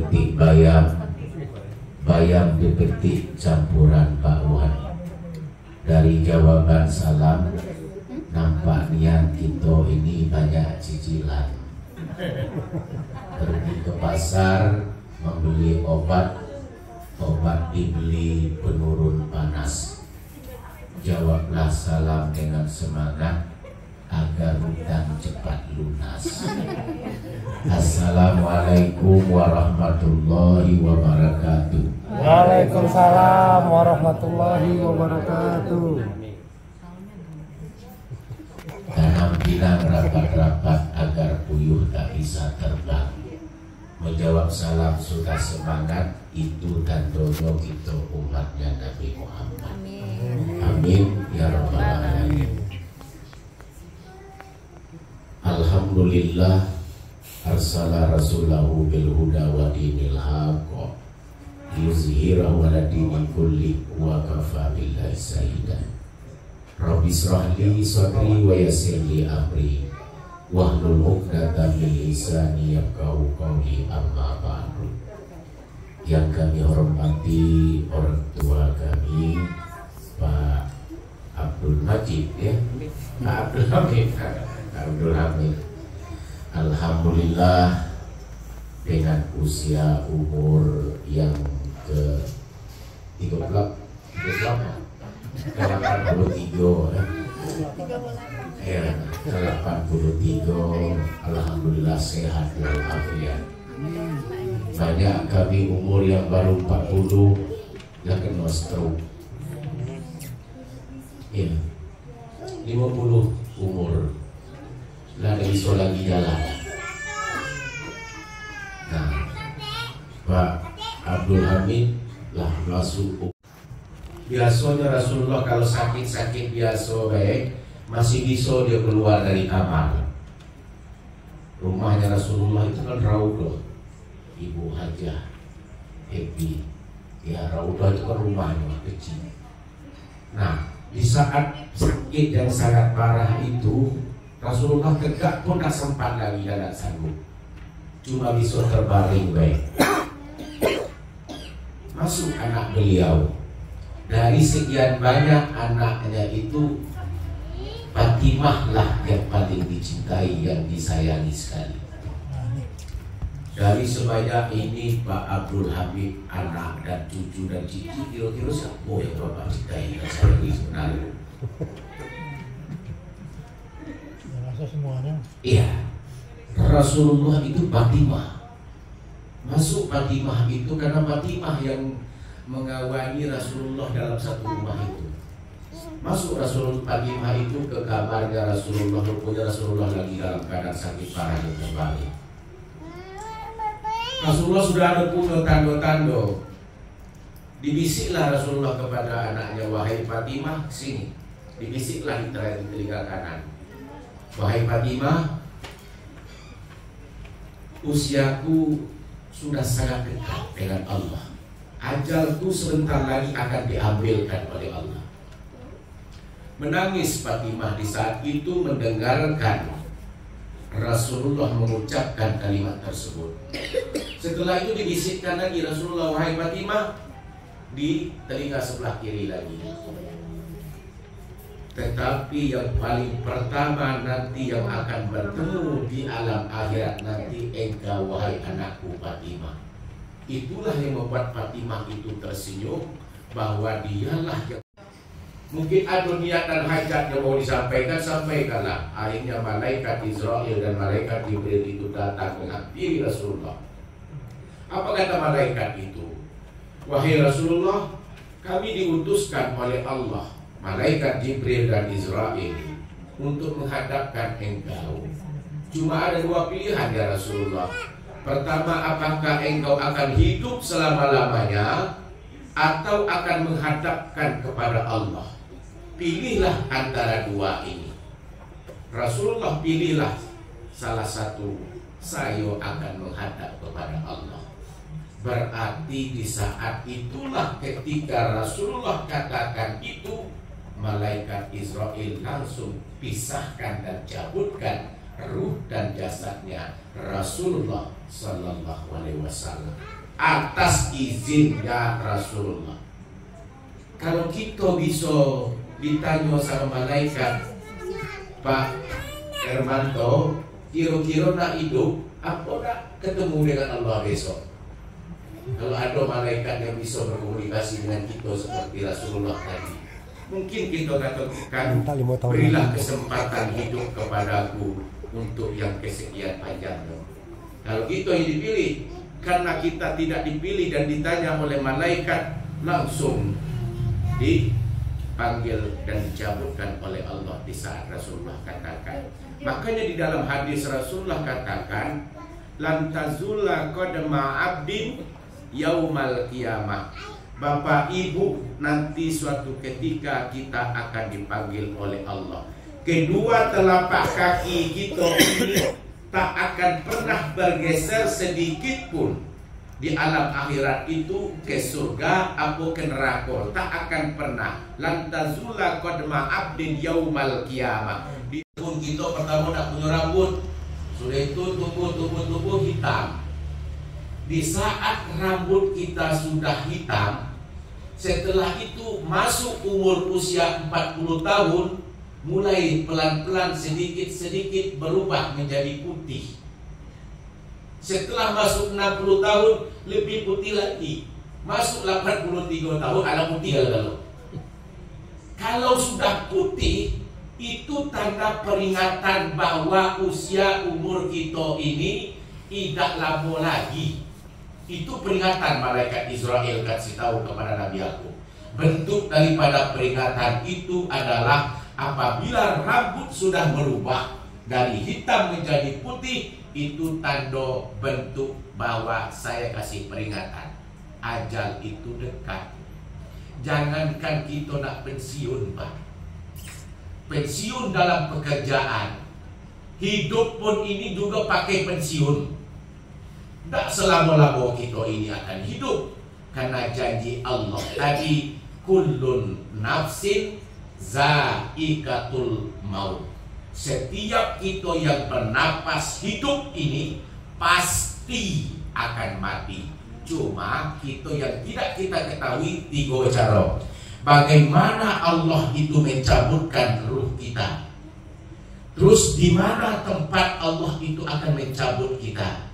dipetik bayam, bayam dipetik campuran bakwan. Dari jawaban salam nampaknya kita ini banyak cicilan. Pergi ke pasar membeli obat dibeli penurun panas. Jawablah salam dengan semangat agar hutang cepat lunas. Assalamualaikum warahmatullahi wabarakatuh. Waalaikumsalam warahmatullahi wabarakatuh. Tanam bilang rapat-rapat agar puyuh tak bisa terbang. Menjawab salam sudah semangat, itu tandanya kita umatnya Nabi Muhammad. Amin ya rabbal alamin. Alhamdulillah arsala rasulahu bil huda wa dinil haqq yuzhirahu ala dini kulli wa kafa billahi sayyidan. Rabbi israh li sadri wa yassir li amri wahlul 'uqdatam min lisani yafqahu qawli, amma ba'du. Yang kami hormati orang tua kami Pak Abdul Majid, ya, Pak Abdul Hamid, Abdul Hamid. Alhamdulillah dengan usia umur yang ke 83 ya, 83, alhamdulillah sehat walafiat. Banyak kami umur yang baru 40 yang kena stroke. Ya, 50 umur lah bisa lagi jalan. Nah, Pak Abdul Hamid lah masuk. Biasanya Rasulullah kalau sakit-sakit biasa baik masih bisa dia keluar dari kamar. Rumahnya Rasulullah itu kan Raudhah, Ibu Hajah Ebi, ya Raudhah itu kan rumahnya kecil. Nah, di saat sakit yang sangat parah itu Rasulullah tegak pun tak sempat lagi dan tak sanggup, cuma bisa terbaring baik. Masuk anak beliau. Dari sekian banyak anaknya itu Fatimah lah yang paling dicintai, yang disayangi sekali. Dari sebanyak ini Pak Abdul Hamid, anak dan cucu dan cici, kira-kira siapa yang Bapak cintai dan sayangi sebenarnya? Semuanya. Iya, Rasulullah itu Fatimah. Masuk Fatimah itu karena Fatimah yang mengawali Rasulullah dalam satu rumah itu. Masuk Rasulullah Fatimah itu ke kamarnya Rasulullah, rupanya Rasulullah lagi dalam keadaan sakit parah dan kembali. Rasulullah sudah ada punya tanda-tanda. Dibisiklah Rasulullah kepada anaknya, wahai Fatimah, sini. Dibisiklah di telinga kanan. Wahai Fatimah, usiaku sudah sangat dekat dengan Allah. Ajalku sebentar lagi akan diambilkan oleh Allah. Menangis Fatimah di saat itu mendengarkan Rasulullah mengucapkan kalimat tersebut. Setelah itu dibisikkan lagi Rasulullah, wahai Fatimah, di telinga sebelah kiri lagi. Tetapi yang paling pertama nanti yang akan bertemu di alam akhirat nanti engkau, wahai anakku Fatimah. Itulah yang membuat Fatimah itu tersenyum, bahwa dialah yang mungkin ada niat dan hajat yang mau disampaikan, sampaikanlah. Akhirnya malaikat Israel dan malaikat Jibril itu datang menghampiri Rasulullah. Apa kata malaikat itu? Wahai Rasulullah, kami diutuskan oleh Allah, malaikat Jibril dan Israel, untuk menghadapkan engkau. Cuma ada dua pilihan ya Rasulullah. Pertama, apakah engkau akan hidup selama-lamanya atau akan menghadapkan kepada Allah? Pilihlah antara dua ini. Rasulullah pilihlah salah satu. Saya akan menghadap kepada Allah. Berarti di saat itulah ketika Rasulullah katakan itu, malaikat Israel langsung pisahkan dan cabutkan ruh dan jasadnya Rasulullah Sallallahu alaihi wasallam atas izin ya Rasulullah. Kalau kita bisa ditanya sama malaikat, Pak Hermanto, kira-kira nak hidup apa nak ketemu dengan Allah besok? Kalau ada malaikat yang bisa berkomunikasi dengan kita seperti Rasulullah tadi, mungkin kita katakan, berilah kesempatan hidup kepadaku untuk yang kesekian panjangnya. Kalau kita yang dipilih, karena kita tidak dipilih dan ditanya oleh malaikat, langsung dipanggil dan dicabutkan oleh Allah di saat Rasulullah katakan. Makanya di dalam hadis Rasulullah katakan, lan tazula qadama abdin yaumal qiyamah. Bapak Ibu, nanti suatu ketika kita akan dipanggil oleh Allah. Kedua telapak kaki kita ini tak akan pernah bergeser sedikit pun di alam akhirat itu ke surga atau ke neraka, tak akan pernah. Lan tazula qadama abdin yaumal qiyamah. Di tahun kita pertama nak punya rambut, sudah itu tumbuh hitam. Di saat rambut kita sudah hitam, setelah itu masuk umur usia 40 tahun, mulai pelan-pelan sedikit-sedikit berubah menjadi putih. Setelah masuk 60 tahun, lebih putih lagi. Masuk 83 tahun, ada putih lalu. Kalau sudah putih, itu tanda peringatan bahwa usia umur kita ini tidak lama lagi. Itu peringatan malaikat Israel kasih tahu kepada Nabi Yakub. Bentuk daripada peringatan itu adalah apabila rambut sudah berubah dari hitam menjadi putih, itu tanda bentuk bahwa saya kasih peringatan. Ajal itu dekat. Jangankan kita nak pensiun, Pak. Pensiun dalam pekerjaan, hidup pun ini juga pakai pensiun. Tak selama-lama kita ini akan hidup, karena janji Allah tadi, kullun nafsin zaikatul maut. Setiap kita yang bernapas hidup ini pasti akan mati. Cuma kita yang tidak kita ketahui 3 cara. Bagaimana Allah itu mencabutkan ruh kita. Terus di mana tempat Allah itu akan mencabut kita.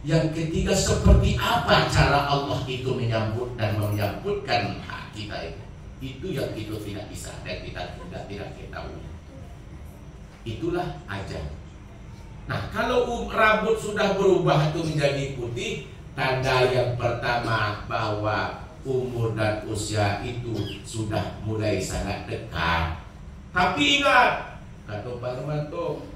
Yang ketiga, seperti apa cara Allah itu menyambut dan menyambutkan hak kita itu. Itu yang kita tidak bisa dan kita tidak ketahui. Itulah ajal. Nah, kalau rambut sudah berubah itu menjadi putih, tanda yang pertama bahwa umur dan usia itu sudah mulai sangat dekat. Tapi ingat, kata Pak Hermanto,